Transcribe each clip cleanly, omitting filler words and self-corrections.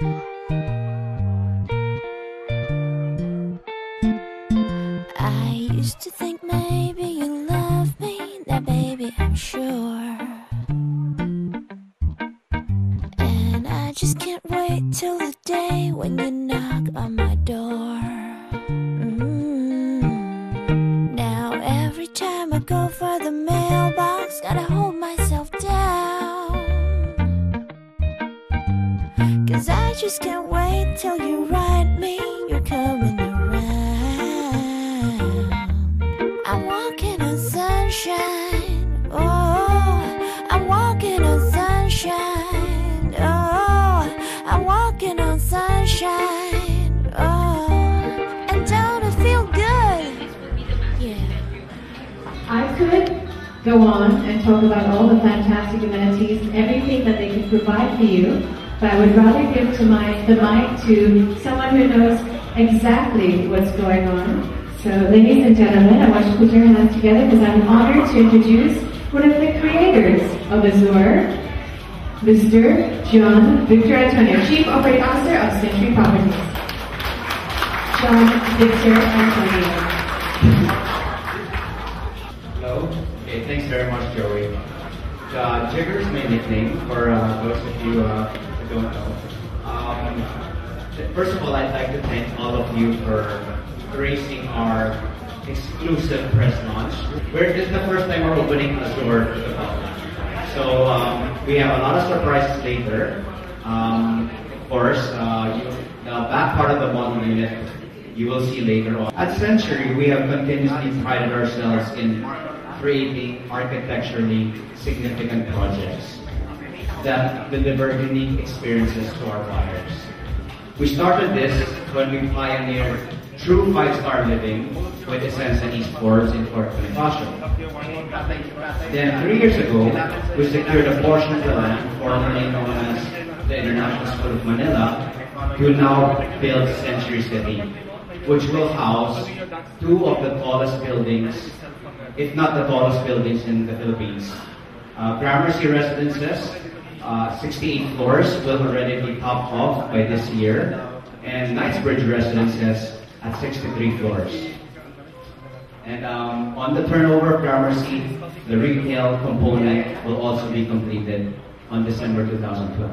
I used to think maybe you love me, now baby I'm sure. And I just can't wait till the day when you knock on my door. Now every time I go for the mailbox, gotta hold myself down, 'cause I just can't wait till you write me you're coming around. I'm walking on sunshine, oh, I'm walking on sunshine, oh, I'm walking on sunshine, oh, and don't it feel good? Yeah. I could go on and talk about all the fantastic amenities, everything that they can provide for you, but I would rather give the mic to someone who knows exactly what's going on. So, ladies and gentlemen, I want you to put your hands together because I'm honored to introduce one of the creators of Azure, Mr. John Victor Antonio, Chief Operating Officer of Century Properties. John Victor Antonio. Hello. Okay, thanks very much, Joey. Jigger is my nickname for those of you who don't know. First of all, I'd like to thank all of you for gracing our exclusive press launch. This is the first time we're opening Azure to the public. So we have a lot of surprises later. Of course, the back part of the model unit you will see later on. At Century, we have continuously prided ourselves in creating architecturally significant projects that deliver unique experiences to our buyers. We started this when we pioneered true 5-star living with Essenza East Forbes in Fort Bonifacio. Then 3 years ago, we secured a portion of the land formerly known as the International School of Manila to now build Century City, which will house 2 of the tallest buildings, if not the tallest buildings in the Philippines. Gramercy Residences, 68 floors, will already be topped off by this year, and Knightsbridge Residences at 63 floors. And on the turnover of Gramercy, the retail component will also be completed on December 2012.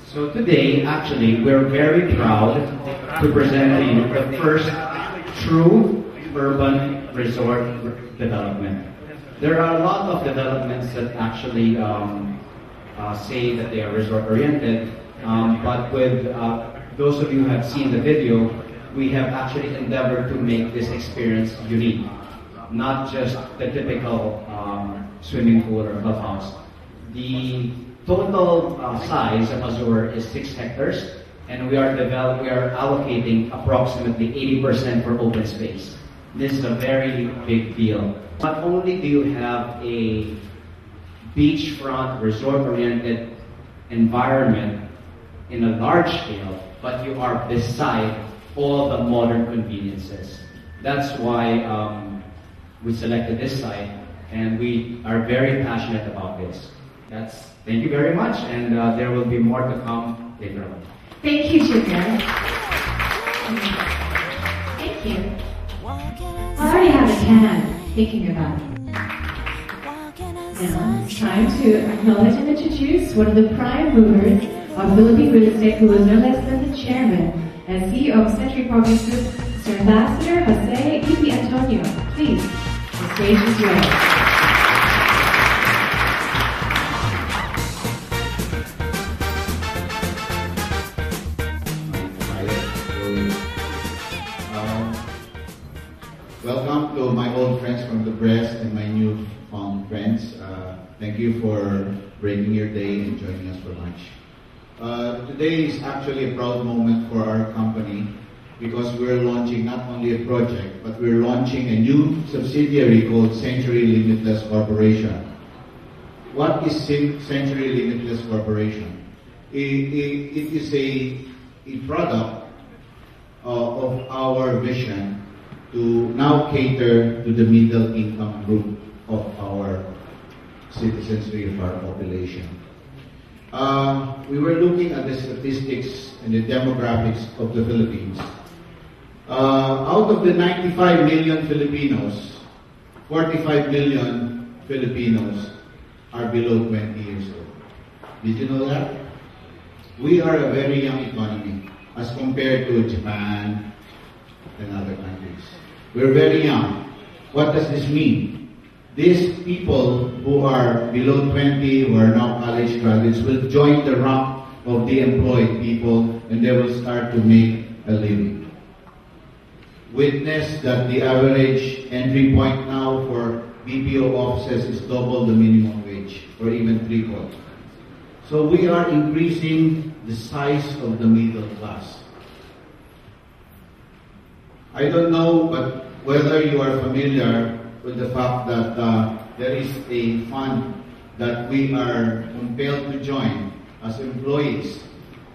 So today, actually, we're very proud to present to you the first true urban resort development. There are a lot of developments that actually say that they are resort-oriented, but with those of you who have seen the video, we have actually endeavored to make this experience unique. Not just the typical swimming pool or clubhouse. The total size of Azure is 6 hectares, and we are allocating approximately 80% for open space. This is a very big deal. Not only do you have a beachfront, resort-oriented environment in a large scale, but you are beside all the modern conveniences. That's why we selected this site, and we are very passionate about this. Thank you very much, and there will be more to come later on. Thank you, Jigger. Thank you. I already have a tan thinking about it. Now it's time to acknowledge and introduce one of the prime movers of Philippine real estate, who is no less than the chairman and CEO of Century Properties Group, Mr. Ambassador Jose E.P. Antonio. Please, the stage is yours. Welcome to my old friends from the press and my new found friends. Thank you for breaking your day and joining us for lunch. Today is actually a proud moment for our company because we're launching not only a project, but we're launching a new subsidiary called Century Limitless Corporation. What is Century Limitless Corporation? It is a product of our vision to now cater to the middle income group of our citizens, of our population. we were looking at the statistics and the demographics of the Philippines. Out of the 95 million Filipinos, 45 million Filipinos are below 20 years old. Did you know that? We are a very young economy as compared to Japan and other countries. We're very young. What does this mean? These people who are below 20, who are now college graduates, will join the rank of the employed people and they will start to make a living. Witness that the average entry point now for BPO offices is double the minimum wage, or even triple. So we are increasing the size of the middle class. I don't know, but whether you are familiar with the fact that there is a fund that we are compelled to join as employees.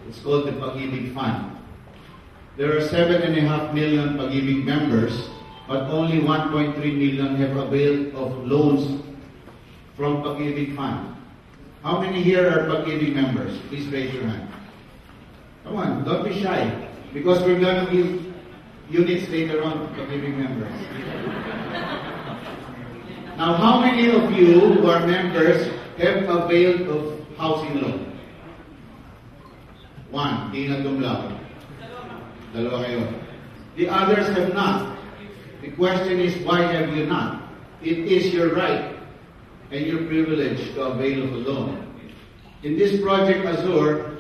It's called the Pag-ibig Fund. There are 7.5 million Pag-ibig members, but only 1.3 million have availed of loans from Pag-ibig Fund. How many here are Pag-ibig members? Please raise your hand. Come on, don't be shy, because we're going to give units later on to Pag-ibig members. Now, how many of you who are members have availed of housing loan? One, di na dumlaw. Dalawa kayo. The others have not. The question is, why have you not? It is your right and your privilege to avail of a loan. In this Project Azure,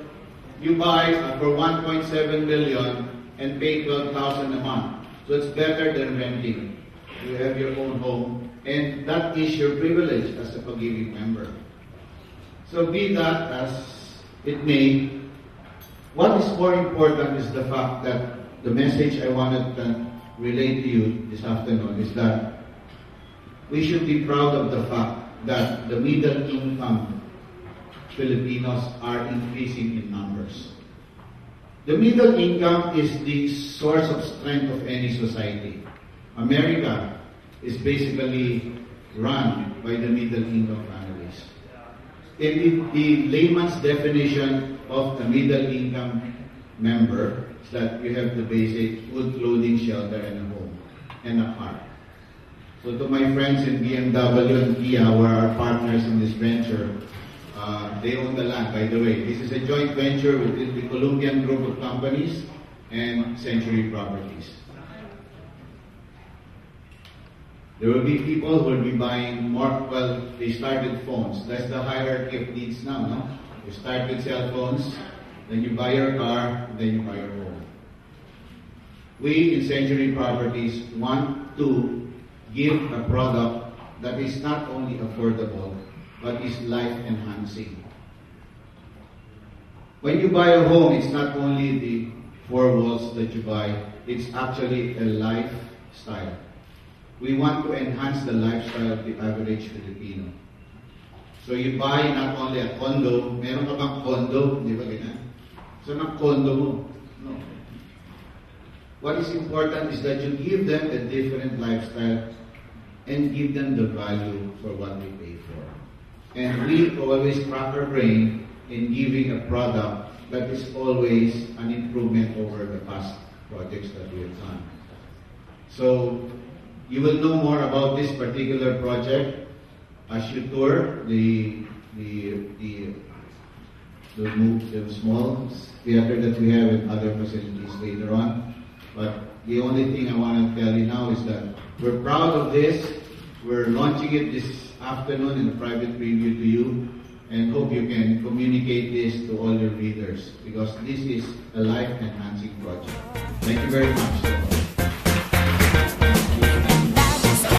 you buy for 1.7 million and pay 12,000 a month. So it's better than renting. You have your own home, and that is your privilege as a Pag-ibig member. So be that as it may, what is more important is the fact that the message I wanted to relate to you this afternoon is that we should be proud of the fact that the middle income Filipinos are increasing in numbers. The middle income is the source of strength of any society. America is basically run by the middle income families. In the layman's definition of a middle income member is that you have the basic food, clothing, shelter, and a home, and a car. So to my friends in BMW and Kia, who are our partners in this venture, they own the land, by the way. This is a joint venture within the Colombian group of companies and Century Properties. There will be people who will be buying more, well, they start with phones. That's the hierarchy of needs now, no? You start with cell phones, then you buy your car, then you buy your home. We in Century Properties want to give a product that is not only affordable, but is life-enhancing. When you buy a home, it's not only the four walls that you buy, it's actually a lifestyle. We want to enhance the lifestyle of the average Filipino. So you buy not only a condo, meron ka bang condo? Di ba ganyan? So na condo mo? No. What is important is that you give them a different lifestyle and give them the value for what they pay for. And we always crack our brain in giving a product that is always an improvement over the past projects that we have done. So you will know more about this particular project as you tour the small theater that we have and other facilities later on. But the only thing I want to tell you now is that we're proud of this. We're launching it this afternoon in a private preview to you, and hope you can communicate this to all your readers, because this is a life-enhancing project. Thank you very much.